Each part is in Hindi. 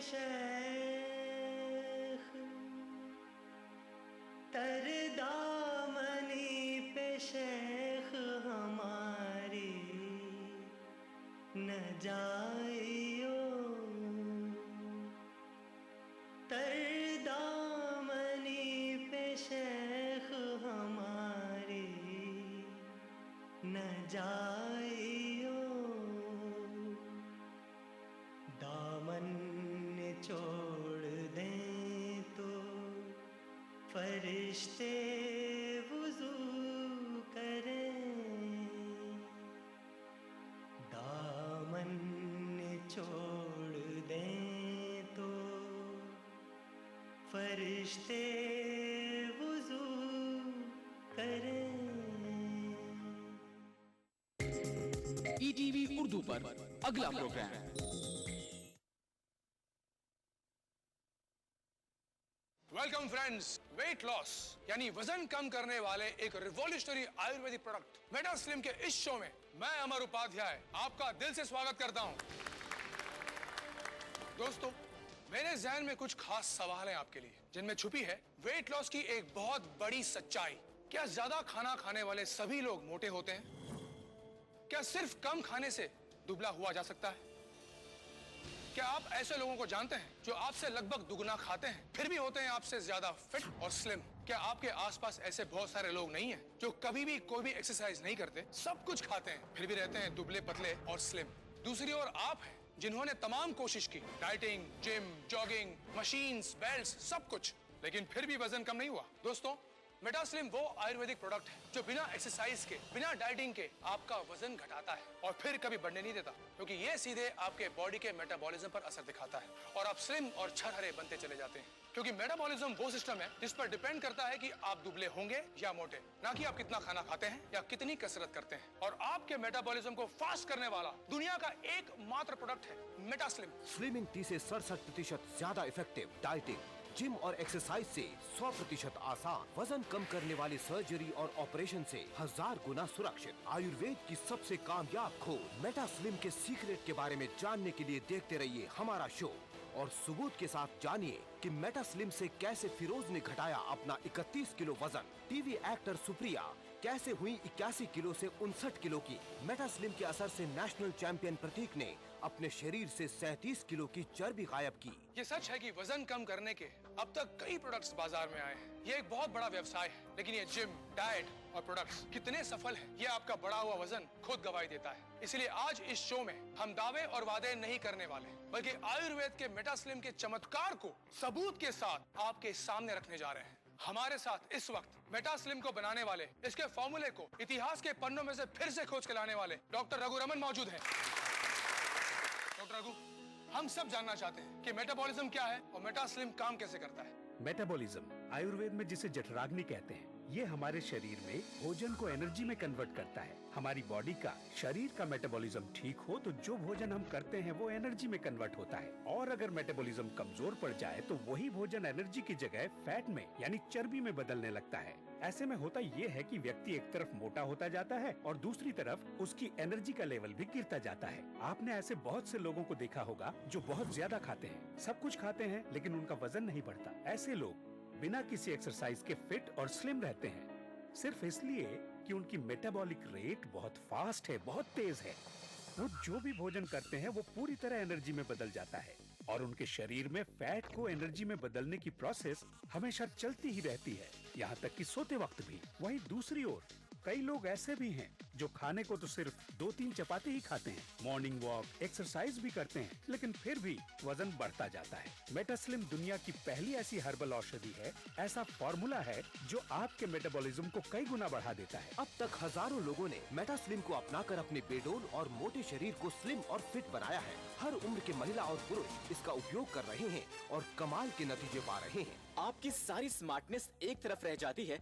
शेख, तर दामनी पे शेख हमारी न जाइयो, तर दामनी पे शेख हमारी न जाइयो। दामन छोड़ दें तो फरिश्ते वुज़ू करें, दामन छोड़ दें तो फरिश्ते वुज़ू करें। ईटीवी उर्दू पर अगला program. Welcome friends. Weight loss यानी वजन कम करने वाले एक revolutionary Ayurvedic product Meta Slim के इस शो में मैं अमर उपाध्याय आपका दिल से स्वागत करता हूं। दोस्तों, मेरे जहन में कुछ खास सवाल हैं आपके लिए, जिनमें छुपी है वेट लॉस की एक बहुत बड़ी सच्चाई। क्या ज्यादा खाना खाने वाले सभी लोग मोटे होते हैं? क्या सिर्फ कम खाने से दुबला हुआ जा सकता है? क्या आप ऐसे लोगों को जानते हैं जो आपसे लगभग दुगना खाते हैं फिर भी होते हैं आपसे ज्यादा फिट और स्लिम? क्या आपके आसपास ऐसे बहुत सारे लोग नहीं हैं जो कभी भी कोई भी एक्सरसाइज नहीं करते, सब कुछ खाते हैं फिर भी रहते हैं दुबले पतले और स्लिम? दूसरी ओर आप हैं जिन्होंने तमाम कोशिश की, dieting, gym, jogging, machines, belts, सब कुछ, लेकिन फिर भी वजन कम नहीं हुआ। दोस्तों, मेटा स्लिम वो आयुर्वेदिक प्रोडक्ट है जो बिना एक्सरसाइज के, बिना डाइटिंग के आपका वजन घटाता है और फिर कभी बढ़ने नहीं देता, क्योंकि ये सीधे आपके बॉडी के मेटाबॉलिज्म पर असर दिखाता है और आप स्लिम और छरहरे बनते चले जाते हैं। क्योंकि मेटाबॉलिज्म वो सिस्टम है जिस पर डिपेंड करता है कि आप दुबले होंगे या मोटे, ना कि आप कितना खाना खाते हैं या कितनी कसरत करते हैं। और आपके मेटाबॉलिज्म को फास्ट करने वाला दुनिया का एकमात्र प्रोडक्ट है मेटा स्लिम। स्लिमिंग टी से 67% ज्यादा इफेक्टिव, डाइटिंग, जिम और एक्सरसाइज से 100% आसान, वजन कम करने वाली सर्जरी और ऑपरेशन से 1000 गुना सुरक्षित, आयुर्वेद की सबसे कामयाब खोज मेटा स्लिम के सीक्रेट के बारे में जानने के लिए देखते रहिए हमारा शो और सबूत के साथ जानिए कि मेटा स्लिम से कैसे फिरोज ने घटाया अपना 31 किलो वजन। टीवी एक्टर सुप्रिया कैसे हुई 81 किलो से 59 किलो की। मेटा स्लिम के असर से नेशनल चैंपियन प्रतीक ने अपने शरीर से 37 किलो की चर्बी गायब की। ये सच है कि वजन कम करने के अब तक कई प्रोडक्ट्स बाजार में आए हैं। ये एक बहुत बड़ा व्यवसाय है, लेकिन ये जिम, डाइट और प्रोडक्ट्स कितने सफल हैं, ये आपका बढ़ा हुआ वजन खुद गवाही देता है। इसलिए आज इस शो में हम दावे और वादे नहीं करने वाले, बल्कि आयुर्वेद के मेटा स्लिम के चमत्कार को सबूत के साथ आपके सामने रखने जा रहे हैं। हमारे साथ इस वक्त मेटा स्लिम को बनाने वाले, इसके फॉर्मूले को इतिहास के पन्नों में से फिर से खोज के लाने वाले डॉक्टर रघु रमन मौजूद हैं। डॉक्टर रघु, हम सब जानना चाहते हैं कि मेटाबॉलिज्म क्या है और मेटा स्लिम काम कैसे करता है। मेटाबॉलिज्म आयुर्वेद में जिसे जठराग्नि कहते हैं, ये हमारे शरीर में भोजन को एनर्जी में कन्वर्ट करता है। हमारी बॉडी का, शरीर का मेटाबॉलिज्म ठीक हो तो जो भोजन हम करते हैं वो एनर्जी में कन्वर्ट होता है, और अगर मेटाबॉलिज्म कमजोर पड़ जाए तो वही भोजन एनर्जी की जगह फैट में यानी चर्बी में बदलने लगता है। ऐसे में होता ये है कि व्यक्ति एक तरफ मोटा होता जाता है और दूसरी तरफ उसकी एनर्जी का लेवल भी गिरता जाता है। आपने ऐसे बहुत से लोगों को देखा होगा जो बहुत ज्यादा खाते हैं, सब कुछ खाते हैं, लेकिन उनका वजन नहीं बढ़ता। ऐसे लोग बिना किसी एक्सरसाइज के फिट और स्लिम रहते हैं, सिर्फ इसलिए कि उनकी मेटाबॉलिक रेट बहुत फास्ट है, बहुत तेज है। वो जो भी भोजन करते हैं वो पूरी तरह एनर्जी में बदल जाता है और उनके शरीर में फैट को एनर्जी में बदलने की प्रोसेस हमेशा चलती ही रहती है, यहाँ तक कि सोते वक्त भी। वहीं दूसरी ओर कई लोग ऐसे भी हैं जो खाने को तो सिर्फ 2-3 चपाती ही खाते हैं, मॉर्निंग वॉक, एक्सरसाइज भी करते हैं, लेकिन फिर भी वजन बढ़ता जाता है। मेटास्लिम दुनिया की पहली ऐसी हर्बल औषधि है, ऐसा फॉर्मूला है जो आपके मेटाबॉलिज्म को कई गुना बढ़ा देता है। अब तक हजारों लोगों ने मेटास्लिम को अपनाकर अपने बेडोल और मोटे शरीर को स्लिम और फिट बनाया है। हर उम्र के महिला और पुरुष इसका उपयोग कर रहे हैं और कमाल के नतीजे पा रहे हैं। आपकी सारी स्मार्टनेस एक तरफ रह जाती है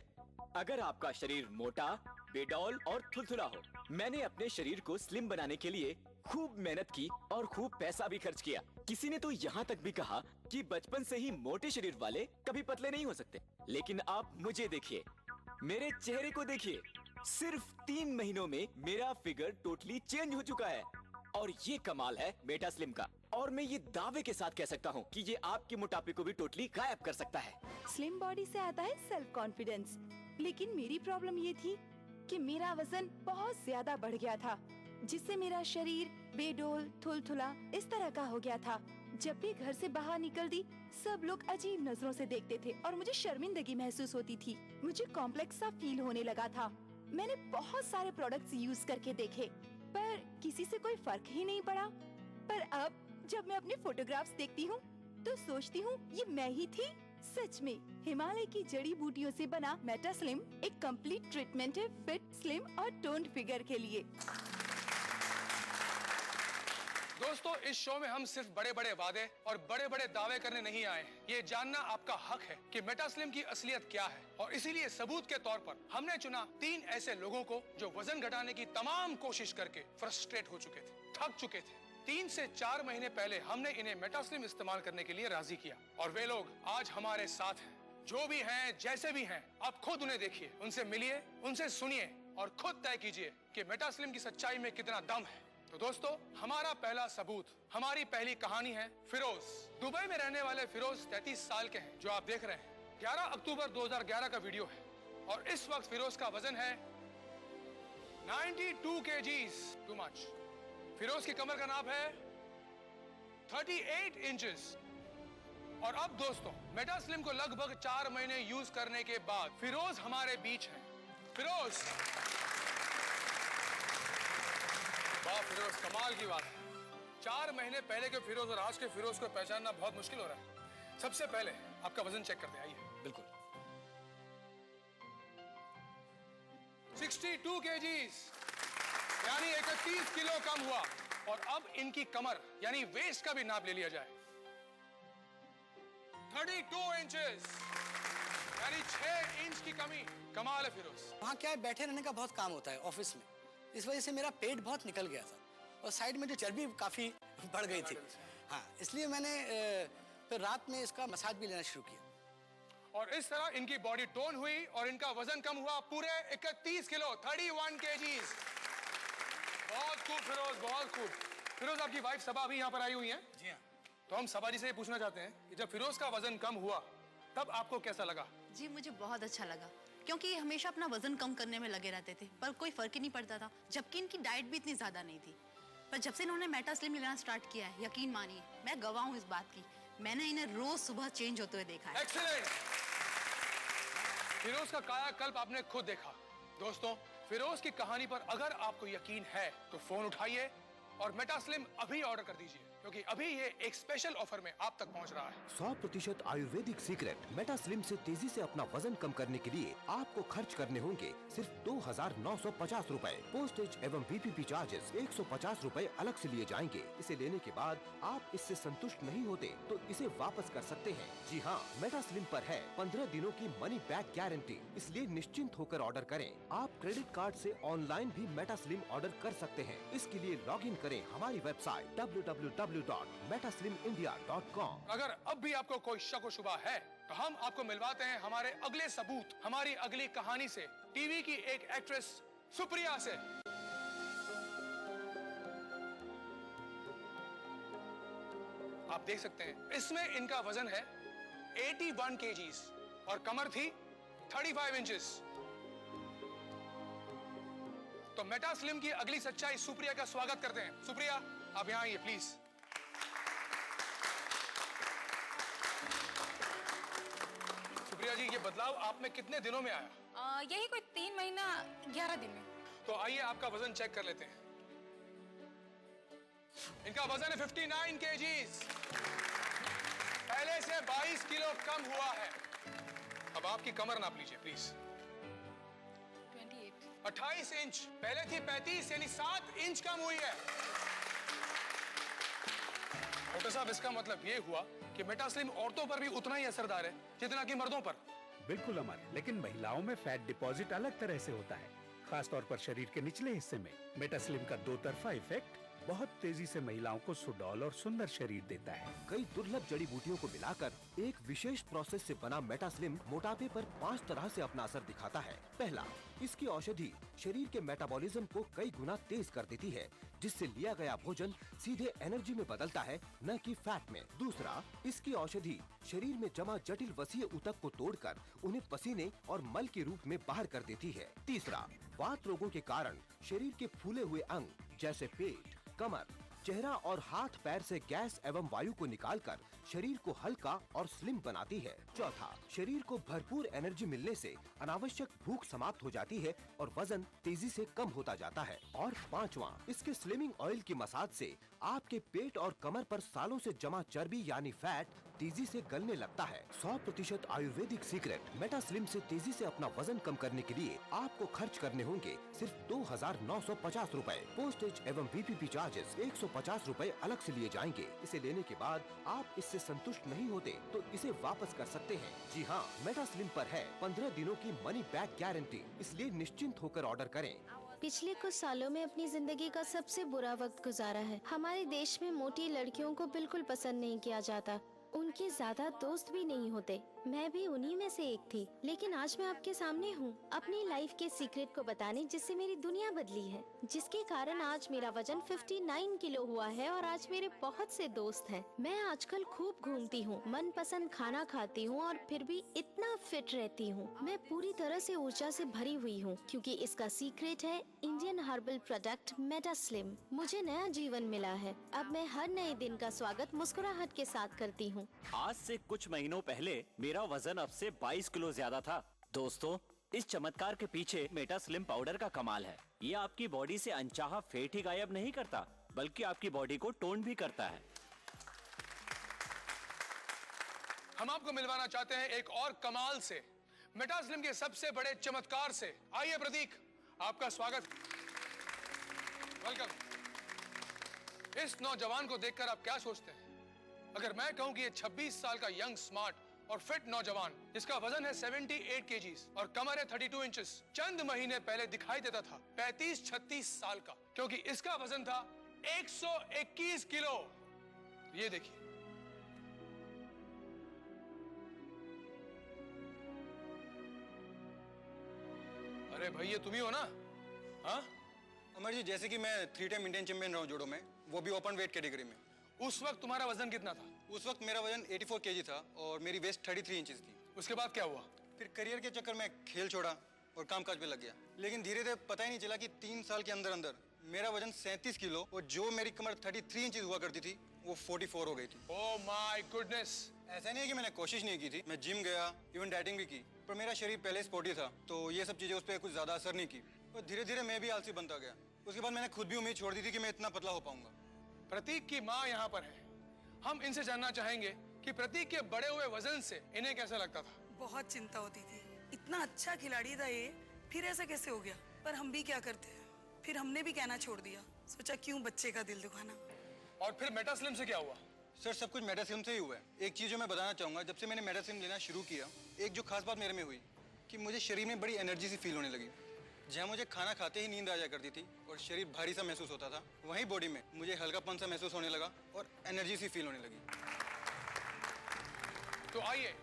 अगर आपका शरीर मोटा, बेडौल और थुलथुला हो। मैंने अपने शरीर को स्लिम बनाने के लिए खूब मेहनत की और खूब पैसा भी खर्च किया। किसी ने तो यहाँ तक भी कहा कि बचपन से ही मोटे शरीर वाले कभी पतले नहीं हो सकते। लेकिन आप मुझे देखिए, मेरे चेहरे को देखिए, सिर्फ 3 महीनों में मेरा फिगर टोटली चेंज हो चुका है। और ये कमाल है मेटा स्लिम का। और मैं ये दावे के साथ कह सकता हूँ कि ये आपके मोटापे को भी टोटली गायब कर सकता है। स्लिम बॉडी से आता है सेल्फ कॉन्फिडेंस, लेकिन मेरी प्रॉब्लम ये थी कि मेरा वजन बहुत ज्यादा बढ़ गया था, जिससे मेरा शरीर बेडोल थुलथुला इस तरह का हो गया था। जब भी घर से बाहर निकलती, सब लोग अजीब नजरों से देखते थे और मुझे शर्मिंदगी महसूस होती थी। मुझे कॉम्प्लेक्स सा फील होने लगा था। मैंने बहुत सारे प्रोडक्ट्स यूज करके देखे, पर किसी से कोई फर्क ही नहीं पड़ा। पर अब जब मैं अपने फोटोग्राफ्स देखती हूँ तो सोचती हूँ ये मैं ही थी। सच में हिमालय की जड़ी बूटियों से बना मेटा स्लिम एक कंप्लीट ट्रीटमेंट है फिट, स्लिम और टोन्ड फिगर के लिए। दोस्तों, इस शो में हम सिर्फ बड़े बड़े वादे और बड़े बड़े दावे करने नहीं आए हैं। ये जानना आपका हक है कि मेटास्लिम की असलियत क्या है, और इसीलिए सबूत के तौर पर हमने चुना 3 ऐसे लोगों को जो वजन घटाने की तमाम कोशिश करके फ्रस्ट्रेट हो चुके थे, थक चुके थे। 3 से 4 महीने पहले हमने इन्हें मेटास्लिम इस्तेमाल करने के लिए राजी किया, और वे लोग आज हमारे साथ हैं। जो भी हैं, जैसे भी हैं, आप खुद उन्हें देखिए, उनसे मिलिए, उनसे सुनिए और खुद तय कीजिए कि मेटास्लिम की सच्चाई में कितना दम है। तो दोस्तों, हमारा पहला सबूत, हमारी पहली कहानी है फिरोज। दुबई में रहने वाले फिरोज 33 साल के हैं, जो आप देख रहे हैं। 11 अक्टूबर 2011 का वीडियो है, और इस वक्त फिरोज का वजन है 92 kgs, टू मच। फिरोज की कमर का नाप है 38 इंचेस। और अब दोस्तों, मेटास्लिम को लगभग 4 महीने यूज करने के बाद फिरोज हमारे बीच है। फिरोज, वाह फिरोज, कमाल की बात है। 4 महीने पहले के फिरोज और आज के फिरोज को पहचानना बहुत मुश्किल हो रहा है। सबसे पहले आपका वजन चेक करते हैं, आइए। बिल्कुल। 62 kgs, यानी 31 किलो कम हुआ। और अब इनकी कमर यानी वेस्ट का भी नाप ले लिया जाए, 32 इंचेस, यानी 6 इंच की कमी। कमाल है फिरोज। वहाँ क्या है, बैठे रहने का बहुत काम होता है ऑफिस में, इस वजह से मेरा पेट बहुत निकल गया था और साइड में जो चर्बी काफी बढ़ गई थी। हाँ, इसलिए मैंने फिर रात में इसका मसाज भी लेना शुरू किया, और इस तरह इनकी बॉडी टोन हुई और इनका वजन कम हुआ पूरे 31 किलो, 31 kgs। बहुत खूब फिरोज, बहुत खूब। फिरोज, आपकी वाइफ सबा भी यहाँ पर आई हुई है। जी हाँ। तो हम सबा जी से ये पूछना चाहते हैं कि जब फिरोज का वजन कम हुआ तब आपको कैसा लगा? जी, मुझे बहुत अच्छा लगा, क्योंकि ये हमेशा अपना वजन कम करने में लगे रहते थे, पर कोई फर्क ही नहीं पड़ता था। जबकि इनकी डाइट भी इतनी ज्यादा नहीं थी, पर जब से इन्होंने मेटास्लिम लेना स्टार्ट किया है, यकीन मानिए मैं गवाह हूँ इस बात की, मैंने इन्हें रोज सुबह चेंज होते हुए देखा है। एक्सीलेंट। फिरोज का कायाकल्प आपने खुद देखा। दोस्तों, फिरोज की कहानी पर अगर आपको यकीन है तो फोन उठाइए और मेटास्लिम अभी ऑर्डर कर दीजिए, क्योंकि अभी ये एक स्पेशल ऑफर में आप तक पहुंच रहा है। 100% आयुर्वेदिक सीक्रेट मेटास्लिम से तेजी से अपना वजन कम करने के लिए आपको खर्च करने होंगे सिर्फ 2,950 रुपए। पोस्टेज एवं VPP चार्जेस 150 रुपए अलग से लिए जाएंगे। इसे लेने के बाद आप इससे संतुष्ट नहीं होते तो इसे वापस कर सकते हैं। जी हाँ, मेटास्लिम पर है 15 दिनों की मनी बैक गारंटी, इसलिए निश्चिंत होकर ऑर्डर करें। आप क्रेडिट कार्ड से ऑनलाइन भी मेटास्लिम ऑर्डर कर सकते हैं। इसके लिए लॉग इन करें हमारी वेबसाइट www.metaslimindia.com। अगर अब भी आपको कोई शक व शुबा है तो हम आपको मिलवाते हैं हमारे अगले सबूत, हमारी अगली कहानी से, टीवी की एक एक्ट्रेस सुप्रिया से। आप देख सकते हैं इसमें इनका वजन है 81 kgs और कमर थी 35 इंचेस। तो मेटास्लिम की अगली सच्चाई सुप्रिया का स्वागत करते हैं। सुप्रिया, आप यहाँ आइए प्लीज। सुप्रिया जी, ये बदलाव आप में कितने दिनों में आया? यही कोई 3 महीना 11 दिन में। तो आइए आपका वजन चेक कर लेते हैं। इनका वजन है 59 kgs, पहले से 22 किलो कम हुआ है। अब आपकी कमर नाप लीजिए प्लीज। 28 इंच, पहले थी 35, यानी 7 इंच कम हुई है। डॉक्टर साहब, इसका मतलब ये हुआ कि मेटास्लिम औरतों पर भी उतना ही असरदार है जितना कि मर्दों पर। बिल्कुल अमर, लेकिन महिलाओं में फैट डिपॉजिट अलग तरह से होता है, खास तौर पर शरीर के निचले हिस्से में। मेटास्लिम का 2 तरफा इफेक्ट बहुत तेजी से महिलाओं को सुडौल और सुंदर शरीर देता है। कई दुर्लभ जड़ी बूटियों को मिलाकर एक विशेष प्रोसेस से बना मेटास्लिम मोटापे पर 5 तरह से अपना असर दिखाता है। पहला, इसकी औषधि शरीर के मेटाबॉलिज्म को कई गुना तेज कर देती है, जिससे लिया गया भोजन सीधे एनर्जी में बदलता है, न कि फैट में। दूसरा, इसकी औषधि शरीर में जमा जटिल वसीय ऊतक को तोड़कर उन्हें पसीने और मल के रूप में बाहर कर देती है। तीसरा, वात रोगों के कारण शरीर के फूले हुए अंग जैसे पेट, कमर, चेहरा और हाथ पैर से गैस एवं वायु को निकालकर शरीर को हल्का और स्लिम बनाती है। चौथा, शरीर को भरपूर एनर्जी मिलने से अनावश्यक भूख समाप्त हो जाती है और वजन तेजी से कम होता जाता है। और पांचवा, इसके स्लिमिंग ऑयल की मसाज से आपके पेट और कमर पर सालों से जमा चर्बी यानी फैट तेजी से गलने लगता है। 100% आयुर्वेदिक सीक्रेट मेटास्लिम से तेजी से अपना वजन कम करने के लिए आपको खर्च करने होंगे सिर्फ 2,950 रूपए। पोस्टेज एवं VPP चार्जेस 150 रूपए अलग से लिए जाएंगे। इसे लेने के बाद आप इससे संतुष्ट नहीं होते तो इसे वापस कर सकते हैं। जी हाँ, मेटास्लिम पर है 15 दिनों की मनी बैक गारंटी, इसलिए निश्चिंत होकर ऑर्डर करें। पिछले कुछ सालों में अपनी जिंदगी का सबसे बुरा वक्त गुजारा है। हमारे देश में मोटी लड़कियों को बिल्कुल पसंद नहीं किया जाता, उनके ज्यादा दोस्त भी नहीं होते। मैं भी उन्हीं में से एक थी, लेकिन आज मैं आपके सामने हूँ अपनी लाइफ के सीक्रेट को बताने, जिससे मेरी दुनिया बदली है, जिसके कारण आज मेरा वजन 59 किलो हुआ है और आज मेरे बहुत से दोस्त हैं। मैं आजकल खूब घूमती हूँ, मनपसंद खाना खाती हूँ और फिर भी इतना फिट रहती हूँ। मैं पूरी तरह से ऊर्जा से भरी हुई हूँ, क्योंकि इसका सीक्रेट है इंडियन हर्बल प्रोडक्ट मेटास्लिम। मुझे नया जीवन मिला है। अब मैं हर नए दिन का स्वागत मुस्कुराहट के साथ करती हूँ। आज से कुछ महीनों पहले मेरा वजन अब से 22 किलो ज्यादा था। दोस्तों, इस चमत्कार के पीछे मेटास्लिम पाउडर का कमाल है। ये आपकी बॉडी से अनचाहा फैट ही गायब नहीं करता, बल्कि आपकी बॉडी को टोन भी करता है। हम आपको मिलवाना चाहते हैं एक और कमाल से, मेटास्लिम के सबसे बड़े चमत्कार से। आइए प्रतीक, आपका स्वागत, वेलकम। इस नौजवान को देखकर आप क्या सोचते हैं? अगर मैं कहूं कि ये 26 साल का यंग, स्मार्ट और फिट नौजवान, जिसका वजन है 78 kgs और कमर है 32 इंचेस, चंद महीने पहले दिखाई देता था 35-36 साल का, क्योंकि इसका वजन था 121 किलो। ये देखिए, अरे भाई ये तुम ही हो ना? हाँ अमर जी, जैसे कि मैं 3 टाइम इंडियन चैंपियन रहा हूँ जूडो में, वो भी ओपन वेट कैटेगरी में। उस वक्त तुम्हारा वजन कितना था? उस वक्त मेरा वजन 84 kg था और मेरी वेस्ट 33 इंचेस थी। उसके बाद क्या हुआ? फिर करियर के चक्कर में खेल छोड़ा और कामकाज पे लग गया, लेकिन धीरे धीरे पता ही नहीं चला कि 3 साल के अंदर अंदर मेरा वजन 37 किलो और जो मेरी कमर 33 इंचेस हुआ करती थी वो 44 हो गई थी। Oh my goodness! ऐसा नहीं है कि मैंने कोशिश नहीं की थी, मैं जिम गया, इवन डाइटिंग भी की, पर मेरा शरीर पहले स्पोर्टी था, तो ये सब चीजें उस पर कुछ ज्यादा असर नहीं की और धीरे धीरे मैं भी आलसी बनता गया। उसके बाद मैंने खुद भी उम्मीद छोड़ दी थी कि मैं इतना पतला हो पाऊंगा। प्रतीक की माँ यहाँ पर है, हम इनसे जानना चाहेंगे कि प्रतीक के बड़े हुए वजन से इन्हें कैसा लगता था। बहुत चिंता होती थी, इतना अच्छा खिलाड़ी था ये, फिर ऐसा कैसे हो गया? पर हम भी क्या करते हैं, फिर हमने भी कहना छोड़ दिया, सोचा क्यों बच्चे का दिल दुखाना। और फिर मेटास्लिम से क्या हुआ? सर, सब कुछ मेटास्लिम से ही हुआ है। एक चीज जो मैं बताना चाहूंगा, जब से मैंने मेटास्लिम लेना शुरू किया, एक जो खास बात मेरे में हुई कि मुझे शरीर में बड़ी एनर्जी सी फील होने लगी। जहाँ मुझे खाना खाते ही नींद आ जाया करती थी और शरीर भारी सा महसूस होता था, वहीं बॉडी में मुझे हल्कापन सा महसूस होने लगा और एनर्जी सी फील होने लगी। तो आइए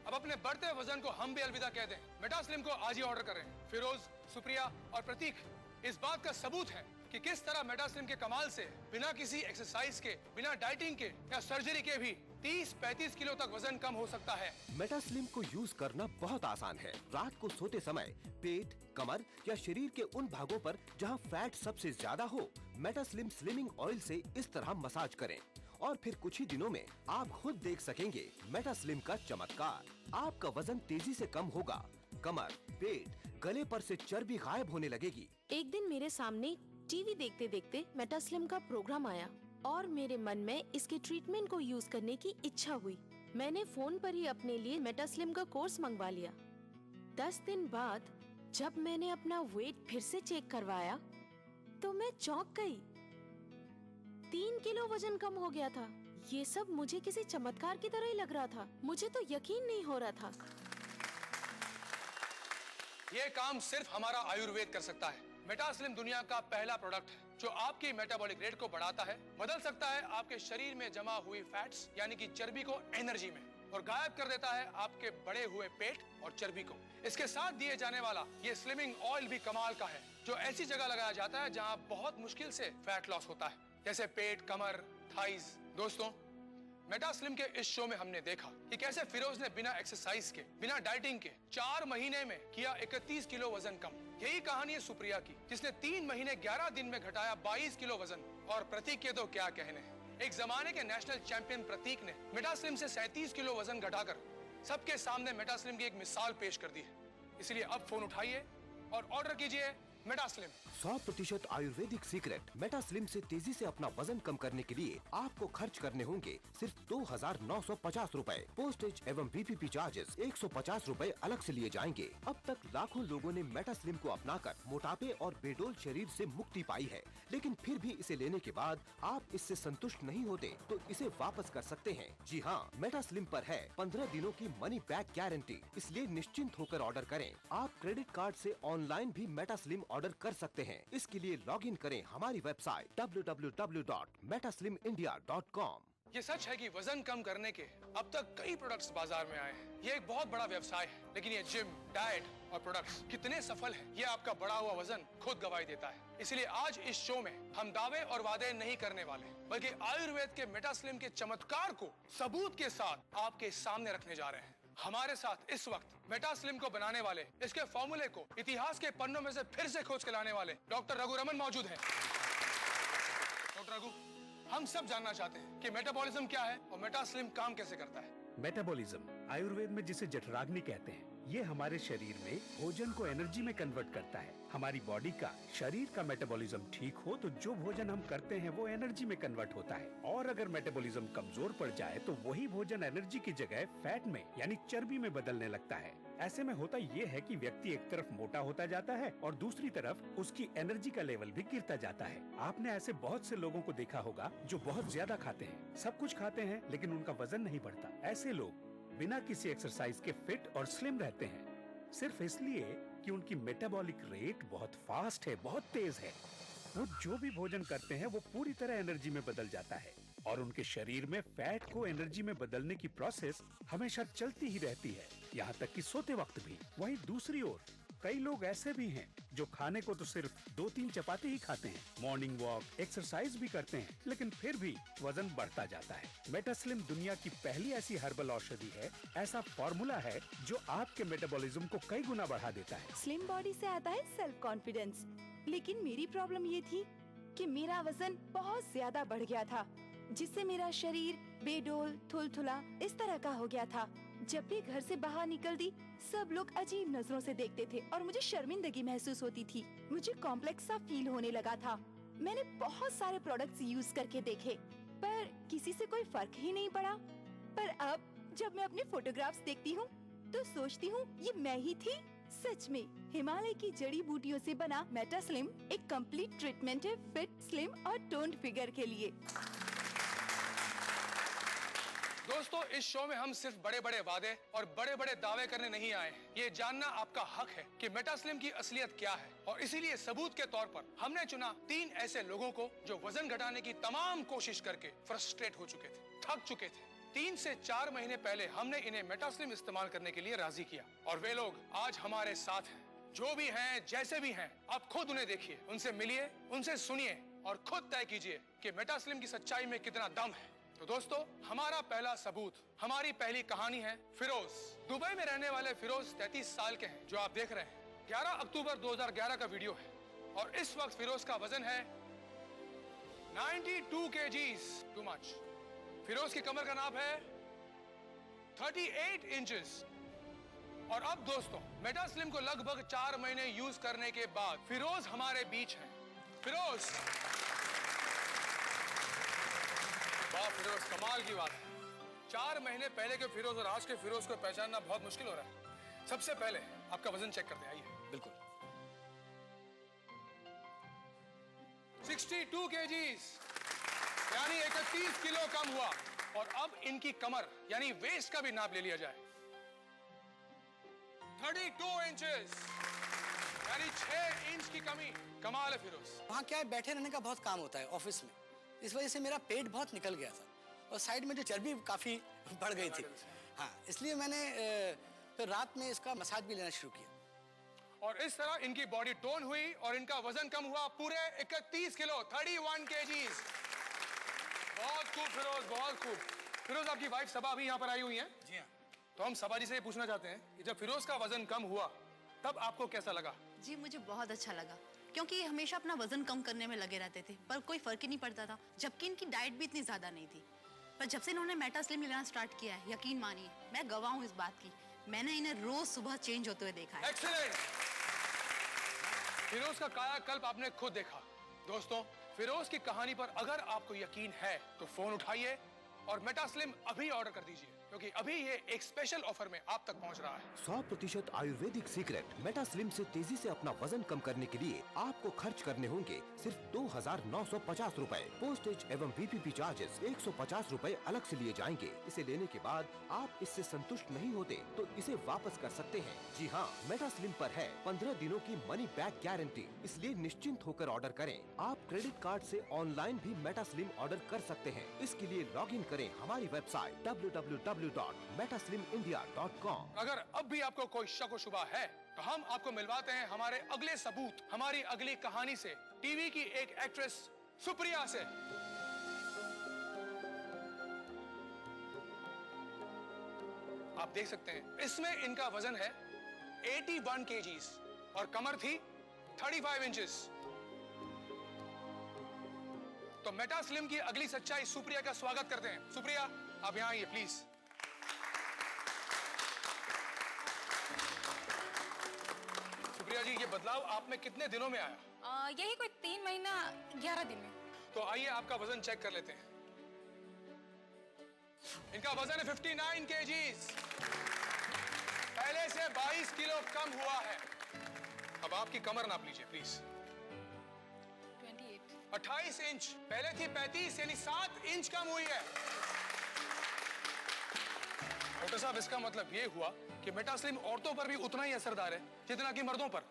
अब अपने बढ़ते वजन को हम भी अलविदा कह दें। मेटास्लिम को आज ही ऑर्डर करें। फिरोज, सुप्रिया और प्रतीक इस बात का सबूत है कि किस तरह मेटास्लिम के कमाल से बिना किसी एक्सरसाइज के, बिना डाइटिंग के या सर्जरी के भी 30-35 किलो तक वजन कम हो सकता है। मेटास्लिम को यूज करना बहुत आसान है। रात को सोते समय पेट, कमर या शरीर के उन भागों पर जहां फैट सबसे ज्यादा हो, मेटास्लिम स्लिमिंग ऑयल से इस तरह मसाज करें और फिर कुछ ही दिनों में आप खुद देख सकेंगे मेटास्लिम का चमत्कार। आपका वजन तेजी से कम होगा, कमर, पेट, गले पर से चर्बी गायब होने लगेगी। एक दिन मेरे सामने टीवी देखते देखते मेटास्लिम का प्रोग्राम आया और मेरे मन में इसके ट्रीटमेंट को यूज करने की इच्छा हुई। मैंने फोन पर ही अपने लिए मेटास्लिम का कोर्स मंगवा लिया। 10 दिन बाद जब मैंने अपना वेट फिर से चेक करवाया तो मैं चौंक गई। 3 किलो वजन कम हो गया था। ये सब मुझे किसी चमत्कार की तरह ही लग रहा था। मुझे तो यकीन नहीं हो रहा था। ये काम सिर्फ हमारा आयुर्वेद कर सकता है। मेटास्लिम दुनिया का पहला प्रोडक्ट है जो आपकी मेटाबॉलिक रेट को बढ़ाता है, बदल सकता है आपके शरीर में जमा हुई फैट्स यानी कि चर्बी को एनर्जी में, और गायब कर देता है आपके बढ़े हुए पेट और चर्बी को। इसके साथ दिए जाने वाला ये स्लिमिंग ऑयल भी कमाल का है, जो ऐसी जगह लगाया जाता है जहां बहुत मुश्किल से फैट लॉस होता है, जैसे पेट, कमर, थाइज। दोस्तों, मेटास्लिम के इस शो में हमने देखा कि कैसे फिरोज ने बिना एक्सरसाइज के, बिना डाइटिंग के 4 महीने में किया 31 किलो वजन कम। यही कहानी है सुप्रिया की, जिसने 3 महीने 11 दिन में घटाया 22 किलो वजन। और प्रतीक के तो क्या कहने हैं। एक जमाने के नेशनल चैंपियन प्रतीक ने मेटास्लिम से 37 किलो वजन घटाकर सबके सामने मेटास्लिम की एक मिसाल पेश कर दी है। इसलिए अब फोन उठाइए और ऑर्डर कीजिए मेटास्लिम। 100% आयुर्वेदिक सीक्रेट मेटास्लिम से तेजी से अपना वजन कम करने के लिए आपको खर्च करने होंगे सिर्फ 2,950 रूपए। पोस्टेज एवं बीपीपी चार्जेस 150 रूपए अलग से लिए जाएंगे। अब तक लाखों लोगों ने मेटास्लिम को अपनाकर मोटापे और बेडोल शरीर से मुक्ति पाई है, लेकिन फिर भी इसे लेने के बाद आप इससे संतुष्ट नहीं होते तो इसे वापस कर सकते हैं। जी हाँ, मेटास्लिम पर है 15 दिनों की मनी बैक गारंटी, इसलिए निश्चिंत होकर ऑर्डर करें। आप क्रेडिट कार्ड से ऑनलाइन भी मेटास्लिम ऑर्डर कर सकते हैं। इसके लिए लॉगिन करें हमारी वेबसाइट www.metaslimindia.com। ये सच है कि वजन कम करने के अब तक कई प्रोडक्ट्स बाजार में आए हैं। ये एक बहुत बड़ा व्यवसाय है, लेकिन ये जिम, डाइट और प्रोडक्ट्स कितने सफल हैं, ये आपका बढ़ा हुआ वजन खुद गवाही देता है। इसलिए आज इस शो में हम दावे और वादे नहीं करने वाले, बल्कि आयुर्वेद के मेटास्लिम के चमत्कार को सबूत के साथ आपके सामने रखने जा रहे हैं। हमारे साथ इस वक्त मेटास्लिम को बनाने वाले, इसके फॉर्मूले को इतिहास के पन्नों में से फिर से खोज के लाने वाले डॉक्टर रघु रमन मौजूद हैं। डॉक्टर रघु, हम सब जानना चाहते हैं कि मेटाबॉलिज्म क्या है और मेटास्लिम काम कैसे करता है। मेटाबॉलिज्म आयुर्वेद में जिसे जठराग्नि कहते हैं, ये हमारे शरीर में भोजन को एनर्जी में कन्वर्ट करता है। हमारी बॉडी का, शरीर का मेटाबॉलिज्म ठीक हो तो जो भोजन हम करते हैं वो एनर्जी में कन्वर्ट होता है, और अगर मेटाबॉलिज्म कमजोर पड़ जाए तो वही भोजन एनर्जी की जगह फैट में यानी चर्बी में बदलने लगता है। ऐसे में होता ये है कि व्यक्ति एक तरफ मोटा होता जाता है और दूसरी तरफ उसकी एनर्जी का लेवल भी गिरता जाता है। आपने ऐसे बहुत से लोगों को देखा होगा जो बहुत ज्यादा खाते हैं, सब कुछ खाते हैं, लेकिन उनका वजन नहीं बढ़ता। ऐसे लोग बिना किसी एक्सरसाइज के फिट और स्लिम रहते हैं, सिर्फ इसलिए कि उनकी मेटाबॉलिक रेट बहुत फास्ट है, बहुत तेज है। वो जो भी भोजन करते हैं वो पूरी तरह एनर्जी में बदल जाता है, और उनके शरीर में फैट को एनर्जी में बदलने की प्रोसेस हमेशा चलती ही रहती है, यहाँ तक कि सोते वक्त भी। वहीं दूसरी ओर कई लोग ऐसे भी हैं जो खाने को तो सिर्फ 2-3 चपाती ही खाते हैं, मॉर्निंग वॉक, एक्सरसाइज भी करते हैं, लेकिन फिर भी वजन बढ़ता जाता है। मेटास्लिम दुनिया की पहली ऐसी हर्बल औषधि है, ऐसा फॉर्मूला है जो आपके मेटाबॉलिज्म को कई गुना बढ़ा देता है। स्लिम बॉडी से आता है सेल्फ कॉन्फिडेंस, लेकिन मेरी प्रॉब्लम ये थी कि मेरा वजन बहुत ज्यादा बढ़ गया था, जिससे मेरा शरीर बेडोल, थुलथुला इस तरह का हो गया था। जब भी घर से बाहर निकलती, सब लोग अजीब नजरों से देखते थे और मुझे शर्मिंदगी महसूस होती थी। मुझे कॉम्प्लेक्स सा फील होने लगा था। मैंने बहुत सारे प्रोडक्ट्स यूज करके देखे, पर किसी से कोई फर्क ही नहीं पड़ा। पर अब जब मैं अपने फोटोग्राफ्स देखती हूँ तो सोचती हूँ ये मैं ही थी। सच में हिमालय की जड़ी बूटियों से बना मेटास्लिम एक कंप्लीट ट्रीटमेंट है फिट, स्लिम और टोन्ड फिगर के लिए। दोस्तों, इस शो में हम सिर्फ बड़े बड़े वादे और बड़े बड़े दावे करने नहीं आए हैं। ये जानना आपका हक है कि मेटास्लिम की असलियत क्या है, और इसीलिए सबूत के तौर पर हमने चुना 3 ऐसे लोगों को जो वजन घटाने की तमाम कोशिश करके फ्रस्ट्रेट हो चुके थे, थक चुके थे। 3 से 4 महीने पहले हमने इन्हें मेटास्लिम इस्तेमाल करने के लिए राजी किया, और वे लोग आज हमारे साथ हैं। जो भी हैं, जैसे भी हैं, आप खुद उन्हें देखिए, उनसे मिलिए, उनसे सुनिए और खुद तय कीजिए कि मेटास्लिम की सच्चाई में कितना दम है। तो दोस्तों, हमारा पहला सबूत, हमारी पहली कहानी है फिरोज। दुबई में रहने वाले फिरोज 33 साल के हैं, जो आप देख रहे हैं। 11 अक्टूबर 2011 का वीडियो है, और इस वक्त फिरोज का वजन है 92 kgs, टू मच। फिरोज की कमर का नाप है 38 इंचेस। और अब दोस्तों, मेटास्लिम को लगभग 4 महीने यूज करने के बाद फिरोज हमारे बीच हैं। फिरोज, वाह फिरोज, कमाल की बात है। 4 महीने पहले के फिरोज और आज के फिरोज को पहचानना बहुत मुश्किल हो रहा है। सबसे पहले आपका वजन चेक करते हैं, आइए। बिल्कुल। 62 kgs, यानी 31 किलो कम हुआ। और अब इनकी कमर यानी वेस्ट का भी नाप ले लिया जाए, 32 इंचेस। यानी 6 इंच की कमी। कमाल है फिरोज। वहाँ क्या है, बैठे रहने का बहुत काम होता है ऑफिस में, इस वजह से मेरा पेट बहुत निकल गया था और साइड में जो चर्बी काफ़ी बढ़ गई थी। हाँ, इसलिए मैंने फिर रात में इसका मसाज भी लेना शुरू किया। और इस तरह इनकी बॉडी टोन हुई और इनका वजन कम हुआ पूरे 31 किलो, 31 kgs। बहुत खूब फिरोज, बहुत खूब। फिरोज, आपकी वाइफ सबा भी यहाँ पर आई हुई है। जी हाँ। तो हम सबा जी से ये पूछना चाहते हैं कि जब फिरोज का वजन कम हुआ तब आपको कैसा लगा? जी मुझे बहुत अच्छा लगा, क्योंकि ये हमेशा अपना वजन कम करने में लगे रहते थे पर कोई फर्क ही नहीं पड़ता था, जबकि इनकी डाइट भी इतनी ज्यादा नहीं थी। पर जब से इन्होंने मेटा स्लिम लेना स्टार्ट किया है, यकीन मानिए मैं गवाह हूँ इस बात की, मैंने इन्हें रोज सुबह चेंज होते हुए देखा है। एक्सीलेंट। फिरोज का कायाकल्प आपने खुद देखा। दोस्तों, फिरोज की कहानी पर अगर आपको यकीन है तो फोन उठाइए और मेटा स्लिम अभी ऑर्डर कर दीजिए, क्योंकि अभी ये एक स्पेशल ऑफर में आप तक पहुंच रहा है। 100% आयुर्वेदिक सीक्रेट मेटा स्लिम से तेजी से अपना वजन कम करने के लिए आपको खर्च करने होंगे सिर्फ 2,950 रुपए। पोस्टेज एवं VPP चार्जेस 150 रुपए अलग से लिए जाएंगे। इसे लेने के बाद आप इससे संतुष्ट नहीं होते तो इसे वापस कर सकते हैं। जी हाँ, मेटा स्लिम पर है 15 दिनों की मनी बैक गारंटी, इसलिए निश्चिंत होकर ऑर्डर करें। आप क्रेडिट कार्ड से ऑनलाइन भी मेटा स्लिम ऑर्डर कर सकते हैं। इसके लिए लॉग इन करें हमारी वेबसाइट www.metaslimindia.com। अगर अब भी आपको कोई शक व शुबा है तो हम आपको मिलवाते हैं हमारे अगले सबूत, हमारी अगली कहानी से, टीवी की एक एक्ट्रेस सुप्रिया से। आप देख सकते हैं इसमें इनका वजन है 81 kgs और कमर थी 35 इंचेस। तो मेटा स्लिम की अगली सच्चाई सुप्रिया का स्वागत करते हैं। सुप्रिया, आप यहाँ आइए प्लीज। सुप्रिया जी, ये बदलाव आप में कितने दिनों में आया? यही कोई 3 महीना 11 दिन में। तो आइए आपका वजन चेक कर लेते हैं। इनका वजन है 59 kgs, पहले से 22 किलो कम हुआ है। अब आपकी कमर नाप लीजिए प्लीज। 28 इंच, पहले थी 35, यानी 7 इंच कम हुई है। डॉक्टर साहब, इसका मतलब ये हुआ कि मेटा स्लिम औरतों पर भी उतना ही असरदार है जितना कि मर्दों पर।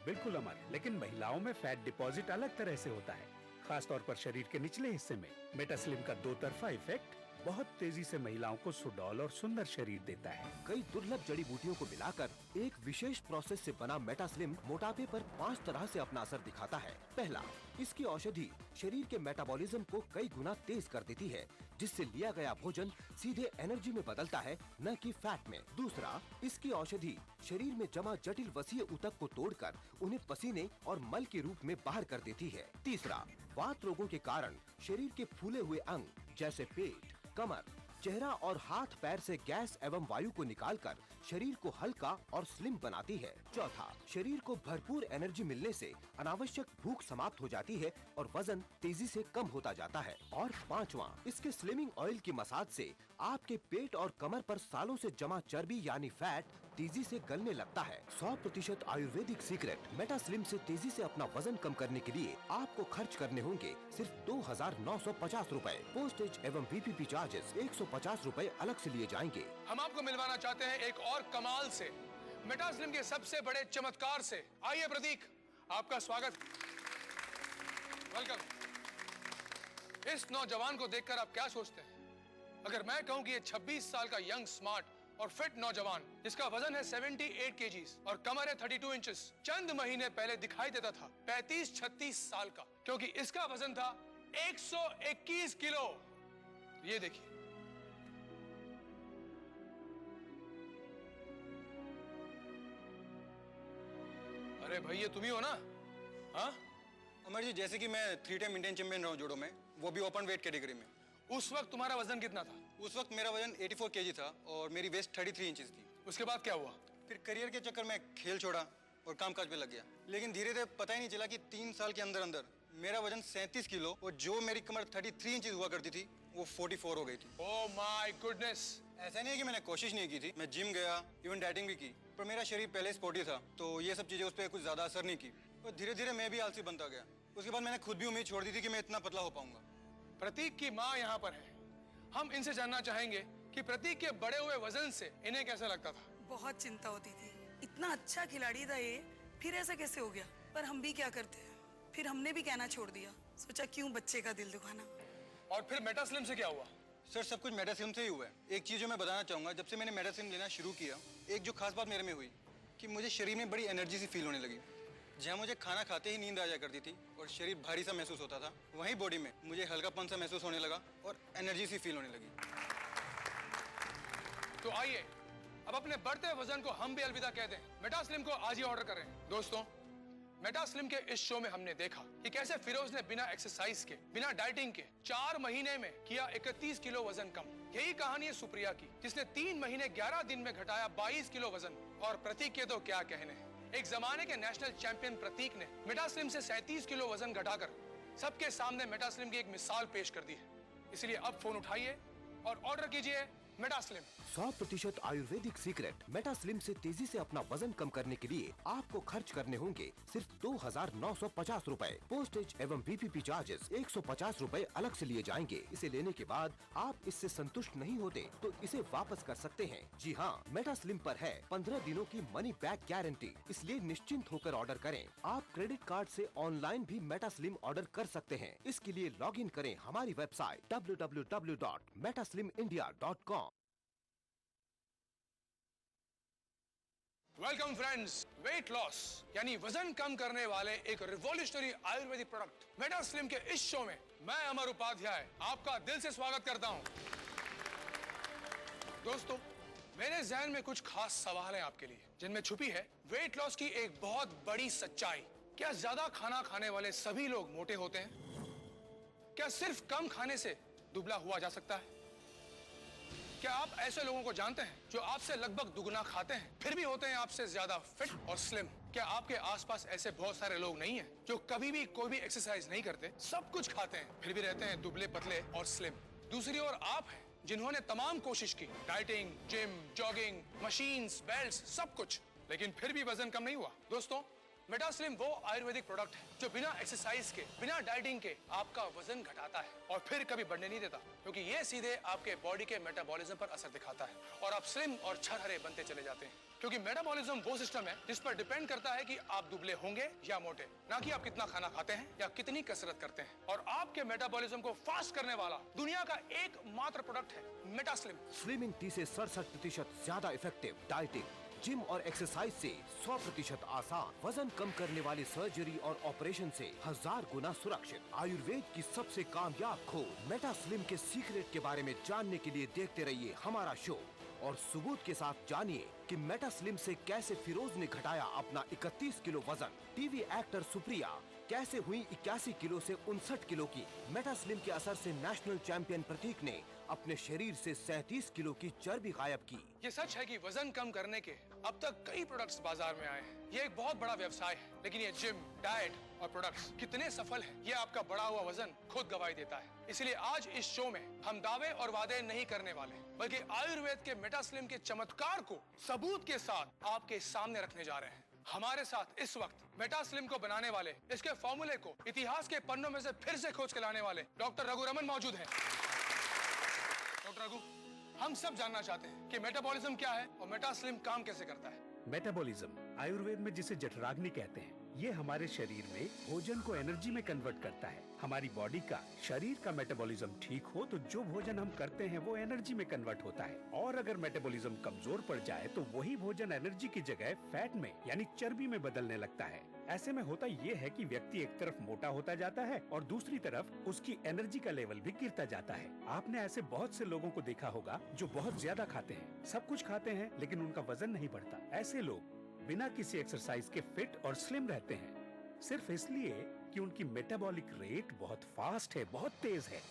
बिल्कुल अमर, लेकिन महिलाओं में फैट डिपॉजिट अलग तरह से होता है, खास तौर पर शरीर के निचले हिस्से में। मेटा स्लिम का 2 तरफा इफेक्ट बहुत तेजी से महिलाओं को सुडौल और सुंदर शरीर देता है। कई दुर्लभ जड़ी बूटियों को मिलाकर एक विशेष प्रोसेस से बना मेटा स्लिम मोटापे पर 5 तरह से अपना असर दिखाता है। पहला, इसकी औषधि शरीर के मेटाबॉलिज्म को कई गुना तेज कर देती है, जिससे लिया गया भोजन सीधे एनर्जी में बदलता है, न कि फैट में। दूसरा, इसकी औषधि शरीर में जमा जटिल वसीय ऊतक को तोड़कर उन्हें पसीने और मल के रूप में बाहर कर देती है। तीसरा, वात रोगों के कारण शरीर के फूले हुए अंग जैसे पेट, कमर, चेहरा और हाथ पैर से गैस एवं वायु को निकालकर शरीर को हल्का और स्लिम बनाती है। चौथा, शरीर को भरपूर एनर्जी मिलने से अनावश्यक भूख समाप्त हो जाती है और वजन तेजी से कम होता जाता है। और पांचवा, इसके स्लिमिंग ऑयल की मसाज से आपके पेट और कमर पर सालों से जमा चर्बी यानी फैट तेजी से गलने लगता है। 100% आयुर्वेदिक सीक्रेट मेटा स्लिम से तेजी से अपना वजन कम करने के लिए आपको खर्च करने होंगे सिर्फ 2,950 रुपए। पोस्टेज एवं VPP चार्जेस 150 रुपए अलग से लिए जाएंगे। हम आपको मिलवाना चाहते हैं एक और कमाल से, मेटा स्लिम के सबसे बड़े चमत्कार से। आइए प्रतीक, आपका स्वागत, वेलकम। इस नौजवान को देखकर आप क्या सोचते हैं? अगर मैं कहूं कि ये 26 साल का यंग, स्मार्ट और फिट नौजवान जिसका वजन है 78 kgs और कमर है 32 इंचेस, चंद महीने पहले दिखाई देता था 35-36 साल का, क्योंकि इसका वजन था 121 किलो। ये देखिए, अरे भाई ये तुम ही हो ना? हाँ अमर जी, जैसे कि मैं 3 टाइम इंडियन चैंपियन रहा हूँ जूडो में, वो भी ओपन वेट कैटेगरी में। उस वक्त तुम्हारा वजन कितना था? उस वक्त मेरा वजन 84 kg था और मेरी वेस्ट 33 इंचेस थी। उसके बाद क्या हुआ? फिर करियर के चक्कर में खेल छोड़ा और कामकाज पे लग गया, लेकिन धीरे धीरे पता ही नहीं चला कि 3 साल के अंदर अंदर मेरा वजन 37 किलो और जो मेरी कमर 33 इंचेस हुआ करती थी वो 44 हो गई थी। Oh my goodness. ऐसा नहीं है कि मैंने कोशिश नहीं की थी, मैं जिम गया, इवन डाइटिंग भी की, पर मेरा शरीर पहले स्पोर्टी था तो ये सब चीजें उस पर कुछ ज्यादा असर नहीं की और धीरे धीरे मैं भी आलसी बनता गया। उसके बाद मैंने खुद भी उम्मीद छोड़ दी थी कि मैं इतना पतला हो पाऊंगा। प्रतीक की माँ यहाँ पर है, हम इनसे जानना चाहेंगे कि प्रतीक के बड़े हुए वजन से इन्हें कैसा लगता था। बहुत चिंता होती थी, इतना अच्छा खिलाड़ी था ये, फिर ऐसा कैसे हो गया? पर हम भी क्या करते हैं, फिर हमने भी कहना छोड़ दिया। सोचा क्यों बच्चे का दिल दुखाना। और फिर मेटास्लिम से क्या हुआ? सर सब कुछ मेटास्लिम से ही हुआ है। एक चीज़ जो मैं बताना चाहूँगा, जब से मैंने मेटास्लिम लेना शुरू किया, एक जो खास बात मेरे में हुई कि मुझे शरीर में बड़ी एनर्जी सी फील होने लगी। जहाँ मुझे खाना खाते ही नींद आ जाया करती थी और शरीर भारी सा महसूस होता था, वहीं बॉडी में मुझे हल्कापन सा महसूस होने लगा और एनर्जी सी फील होने लगी। तो आइए अब अपने बढ़ते वजन को हम भी अलविदा कह दें। मेटास्लिम को आज ही ऑर्डर करें। दोस्तों, मेटास्लिम के इस शो में हमने देखा कि कैसे फिरोज ने बिना एक्सरसाइज के, बिना डाइटिंग के 4 महीने में किया 31 किलो वजन कम। यही कहानी है सुप्रिया की, जिसने 3 महीने 11 दिन में घटाया 22 किलो वजन। और प्रतीक के तो क्या कहने हैं। एक जमाने के नेशनल चैंपियन प्रतीक ने मेटास्लिम से 37 किलो वजन घटाकर सबके सामने मेटास्लिम की एक मिसाल पेश कर दी है। इसलिए अब फोन उठाइए और ऑर्डर कीजिए मेटास्लिम। 100% आयुर्वेदिक सीक्रेट मेटास्लिम से तेजी से अपना वजन कम करने के लिए आपको खर्च करने होंगे सिर्फ 2,950 रुपए। पोस्टेज एवं PPP चार्जेस 150 रुपए अलग से लिए जाएंगे। इसे लेने के बाद आप इससे संतुष्ट नहीं होते तो इसे वापस कर सकते हैं। जी हाँ, मेटास्लिम पर है 15 दिनों की मनी बैक गारंटी, इसलिए निश्चिंत होकर ऑर्डर करें। आप क्रेडिट कार्ड से ऑनलाइन भी मेटास्लिम ऑर्डर कर सकते हैं। इसके लिए लॉग इन करें हमारी website www.metaslimindia.com। Welcome friends. Weight loss यानी वजन कम करने वाले एक रिवॉल्यूशनरी आयुर्वेदिक प्रोडक्ट मेटास्लिम के इस शो में मैं अमर उपाध्याय आपका दिल से स्वागत करता हूं। दोस्तों, मेरे जहन में कुछ खास सवाल हैं आपके लिए, जिनमें छुपी है वेट लॉस की एक बहुत बड़ी सच्चाई। क्या ज्यादा खाना खाने वाले सभी लोग मोटे होते हैं? क्या सिर्फ कम खाने से दुबला हुआ जा सकता है? क्या आप ऐसे लोगों को जानते हैं जो आपसे लगभग दुगना खाते हैं फिर भी होते हैं आपसे ज्यादा फिट और स्लिम? क्या आपके आसपास ऐसे बहुत सारे लोग नहीं हैं जो कभी भी कोई भी एक्सरसाइज नहीं करते, सब कुछ खाते हैं फिर भी रहते हैं दुबले पतले और स्लिम? दूसरी ओर आप हैं जिन्होंने तमाम कोशिश की, dieting, gym, jogging, machines, belts, सब कुछ, लेकिन फिर भी वजन कम नहीं हुआ। दोस्तों, मेटास्लिम वो आयुर्वेदिक प्रोडक्ट है जो बिना एक्सरसाइज के, बिना डाइटिंग के आपका वजन घटाता है और फिर कभी बढ़ने नहीं देता, क्योंकि ये सीधे आपके बॉडी के मेटाबॉलिज्म पर असर दिखाता है और आप स्लिम और छरहरे बनते चले जाते हैं। क्योंकि मेटाबॉलिज्म वो सिस्टम है जिस पर डिपेंड करता है कि आप दुबले होंगे या मोटे, ना कि आप कितना खाना खाते हैं या कितनी कसरत करते हैं। और आपके मेटाबॉलिज्म को फास्ट करने वाला दुनिया का एकमात्र प्रोडक्ट है मेटास्लिम। स्लिमिंग टी से 67% ज्यादा इफेक्टिव, डाइटिंग, जिम और एक्सरसाइज से 100% आसान, वजन कम करने वाली सर्जरी और ऑपरेशन से 1000 गुना सुरक्षित, आयुर्वेद की सबसे कामयाब खोज मेटास्लिम के सीक्रेट के बारे में जानने के लिए देखते रहिए हमारा शो और सबूत के साथ जानिए कि मेटास्लिम से कैसे फिरोज ने घटाया अपना 31 किलो वजन, टीवी एक्टर सुप्रिया कैसे हुई 81 किलो से 59 किलो की, मेटास्लिम के असर से नेशनल चैंपियन प्रतीक ने अपने शरीर से 37 किलो की चर्बी गायब की। ये सच है कि वजन कम करने के अब तक कई प्रोडक्ट्स बाजार में आए हैं। ये एक बहुत बड़ा व्यवसाय है, लेकिन ये जिम, डाइट और प्रोडक्ट्स कितने सफल हैं, ये आपका बढ़ा हुआ वजन खुद गवाही देता है। इसलिए आज इस शो में हम दावे और वादे नहीं करने वाले, बल्कि आयुर्वेद के मेटास्लिम के चमत्कार को सबूत के साथ आपके सामने रखने जा रहे हैं। हमारे साथ इस वक्त मेटास्लिम को बनाने वाले, इसके फॉर्मूले को इतिहास के पन्नों में से फिर से खोज के लाने वाले डॉक्टर रघु रमन मौजूद हैं। डॉक्टर रघु, हम सब जानना चाहते हैं कि मेटाबॉलिज्म क्या है और मेटास्लिम काम कैसे करता है। मेटाबॉलिज्म आयुर्वेद में जिसे जठराग्नि कहते हैं, ये हमारे शरीर में भोजन को एनर्जी में कन्वर्ट करता है। हमारी बॉडी का, शरीर का मेटाबॉलिज्म ठीक हो तो जो भोजन हम करते हैं वो एनर्जी में कन्वर्ट होता है, और अगर मेटाबॉलिज्म कमजोर पड़ जाए तो वही भोजन एनर्जी की जगह फैट में यानी चर्बी में बदलने लगता है। ऐसे में होता ये है कि व्यक्ति एक तरफ मोटा होता जाता है और दूसरी तरफ उसकी एनर्जी का लेवल भी गिरता जाता है। आपने ऐसे बहुत से लोगों को देखा होगा जो बहुत ज्यादा खाते हैं, सब कुछ खाते हैं, लेकिन उनका वजन नहीं बढ़ता। ऐसे लोग बिना किसी एक्सरसाइज के फिट और स्लिम रहते हैं, सिर्फ इसलिए कि उनकी मेटाबॉलिक रेट बहुत फास्ट है, बहुत तेज है।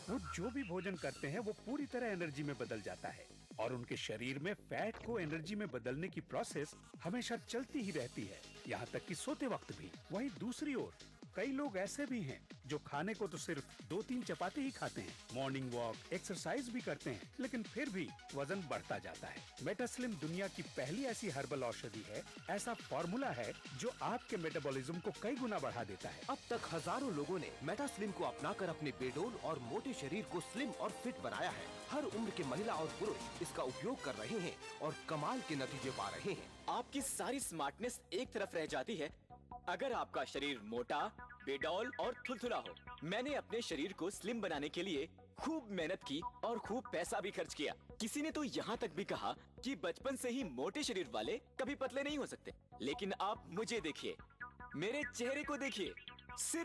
वो जो भी भोजन करते हैं वो पूरी तरह एनर्जी में बदल जाता है और उनके शरीर में फैट को एनर्जी में बदलने की प्रोसेस हमेशा चलती ही रहती है, यहाँ तक कि सोते वक्त भी। वहीं दूसरी ओर कई लोग ऐसे भी हैं जो खाने को तो सिर्फ 2-3 चपाती ही खाते हैं, मॉर्निंग वॉक, एक्सरसाइज भी करते हैं, लेकिन फिर भी वजन बढ़ता जाता है। मेटास्लिम दुनिया की पहली ऐसी हर्बल औषधि है, ऐसा फॉर्मूला है जो आपके मेटाबॉलिज्म को कई गुना बढ़ा देता है। अब तक हजारों लोगों ने मेटास्लिम को अपनाकर अपने बेडोल और मोटे शरीर को स्लिम और फिट बनाया है। हर उम्र के महिला और पुरुष इसका उपयोग कर रहे हैं और कमाल के नतीजे पा रहे हैं। आपकी सारी स्मार्टनेस एक तरफ रह जाती है अगर आपका शरीर मोटा, बेडौल और थुलथुला हो। मैंने अपने शरीर को स्लिम बनाने के लिए खूब मेहनत की और खूब पैसा भी खर्च किया। किसी ने तो यहाँ तक भी कहा कि बचपन से ही मोटे शरीर वाले कभी पतले नहीं हो सकते। लेकिन आप मुझे देखिए, मेरे चेहरे को देखिए, सिर्फ